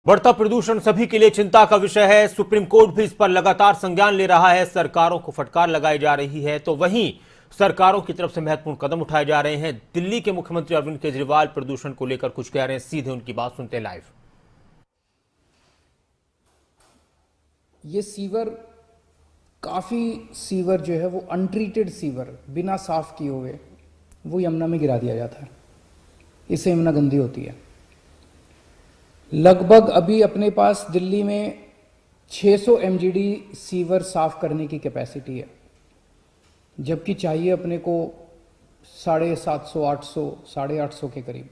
बढ़ता प्रदूषण सभी के लिए चिंता का विषय है। सुप्रीम कोर्ट भी इस पर लगातार संज्ञान ले रहा है। सरकारों को फटकार लगाई जा रही है, तो वहीं सरकारों की तरफ से महत्वपूर्ण कदम उठाए जा रहे हैं। दिल्ली के मुख्यमंत्री अरविंद केजरीवाल प्रदूषण को लेकर कुछ कह रहे हैं, सीधे उनकी बात सुनते हैं लाइव। ये सीवर, काफ़ी सीवर जो है वो अनट्रीटेड सीवर, बिना साफ किए हुए वो यमुना में गिरा दिया जाता है। इससे यमुना गंदी होती है। लगभग अभी अपने पास दिल्ली में 600 MGD सीवर साफ करने की कैपेसिटी है, जबकि चाहिए अपने को 750, 800, 850 के करीब।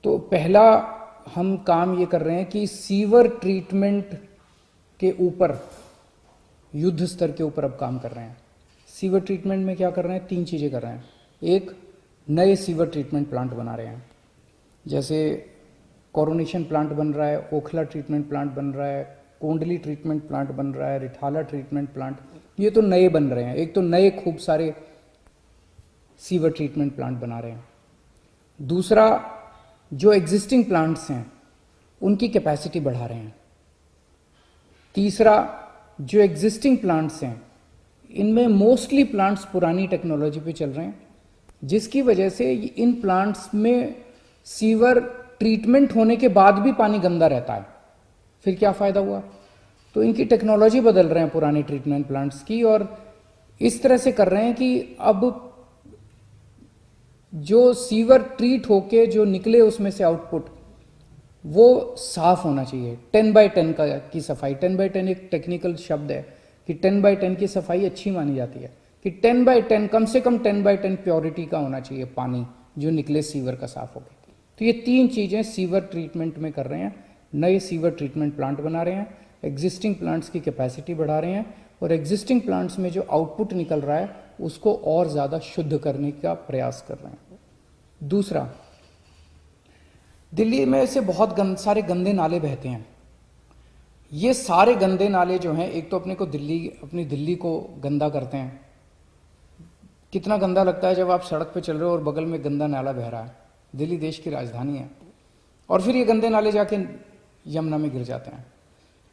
तो पहला हम काम ये कर रहे हैं कि सीवर ट्रीटमेंट के ऊपर, युद्ध स्तर के ऊपर अब काम कर रहे हैं। सीवर ट्रीटमेंट में क्या कर रहे हैं? 3 चीज़ें कर रहे हैं। एक, नए सीवर ट्रीटमेंट प्लांट बना रहे हैं, जैसे कोरोनेशन प्लांट बन रहा है, ओखला ट्रीटमेंट प्लांट बन रहा है, कोंडली ट्रीटमेंट प्लांट बन रहा है, रिठाला ट्रीटमेंट प्लांट, ये तो नए बन रहे हैं। एक तो नए खूब सारे सीवर ट्रीटमेंट प्लांट बना रहे हैं। दूसरा, जो एग्जिस्टिंग प्लांट्स हैं उनकी कैपेसिटी बढ़ा रहे हैं। तीसरा, जो एग्जिस्टिंग प्लांट्स हैं इनमें मोस्टली प्लांट्स पुरानी टेक्नोलॉजी पे चल रहे हैं, जिसकी वजह से इन प्लांट्स में सीवर ट्रीटमेंट होने के बाद भी पानी गंदा रहता है। फिर क्या फ़ायदा हुआ? तो इनकी टेक्नोलॉजी बदल रहे हैं पुरानी ट्रीटमेंट प्लांट्स की, और इस तरह से कर रहे हैं कि अब जो सीवर ट्रीट होके जो निकले उसमें से आउटपुट वो साफ होना चाहिए। 10x10 की सफाई, 10x10 एक टेक्निकल शब्द है कि 10x10 की सफाई अच्छी मानी जाती है, कि 10x10 कम से कम 10x10 प्योरिटी का होना चाहिए पानी जो निकले सीवर का साफ होकर। तो ये 3 चीज़ें सीवर ट्रीटमेंट में कर रहे हैं। नए सीवर ट्रीटमेंट प्लांट बना रहे हैं, एग्जिस्टिंग प्लांट्स की कैपेसिटी बढ़ा रहे हैं, और एग्जिस्टिंग प्लांट्स में जो आउटपुट निकल रहा है उसको और ज़्यादा शुद्ध करने का प्रयास कर रहे हैं। दूसरा, दिल्ली में से बहुत सारे गंदे नाले बहते हैं। ये सारे गंदे नाले जो हैं, एक तो अपनी दिल्ली को गंदा करते हैं। कितना गंदा लगता है जब आप सड़क पे चल रहे हो और बगल में गंदा नाला बह रहा है। दिल्ली देश की राजधानी है, और फिर ये गंदे नाले जाके यमुना में गिर जाते हैं।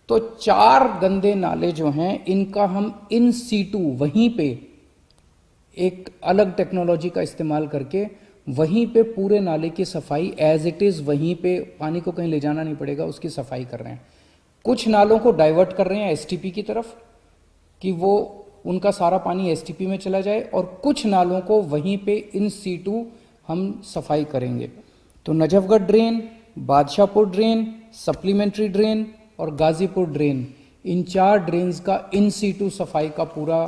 तो 4 गंदे नाले जो हैं इनका हम इन सीटू वहीं पे एक अलग टेक्नोलॉजी का इस्तेमाल करके वहीं पे पूरे नाले की सफाई एज इट इज़, वहीं पे पानी को कहीं ले जाना नहीं पड़ेगा, उसकी सफाई कर रहे हैं। कुछ नालों को डाइवर्ट कर रहे हैं एसटीपी की तरफ कि वो उनका सारा पानी एसटीपी में चला जाए, और कुछ नालों को वहीं पे इन सीटू हम सफाई करेंगे। तो Najafgarh drain, Badshahpur drain, supplementary drain और गाजीपुर ड्रेन, इन 4 ड्रेन्स का इन सीटू सफाई का पूरा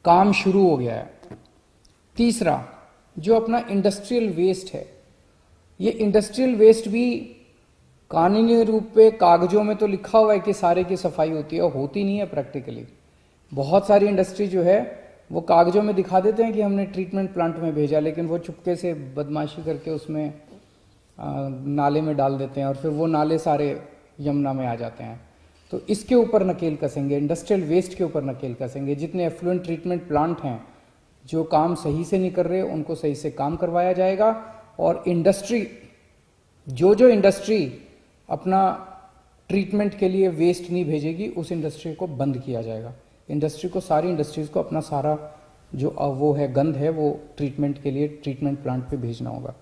काम शुरू हो गया है। तीसरा, जो अपना इंडस्ट्रियल वेस्ट है, ये इंडस्ट्रियल वेस्ट भी कानूनी रूप पे कागजों में तो लिखा हुआ है कि सारे की सफाई होती है, होती नहीं है प्रैक्टिकली। बहुत सारी इंडस्ट्री जो है वो कागजों में दिखा देते हैं कि हमने ट्रीटमेंट प्लांट में भेजा, लेकिन वो चुपके से बदमाशी करके उसमें नाले में डाल देते हैं, और फिर वो नाले सारे यमुना में आ जाते हैं। तो इसके ऊपर नकेल कसेंगे, इंडस्ट्रियल वेस्ट के ऊपर नकेल कसेंगे। जितने एफ्लुएंट ट्रीटमेंट प्लांट हैं जो काम सही से नहीं कर रहे उनको सही से काम करवाया जाएगा, और इंडस्ट्री जो इंडस्ट्री अपना ट्रीटमेंट के लिए वेस्ट नहीं भेजेगी उस इंडस्ट्री को बंद किया जाएगा। इंडस्ट्री को, सारी इंडस्ट्रीज़ को अपना सारा जो वो है गंद है वो ट्रीटमेंट के लिए ट्रीटमेंट प्लांट पे भेजना होगा।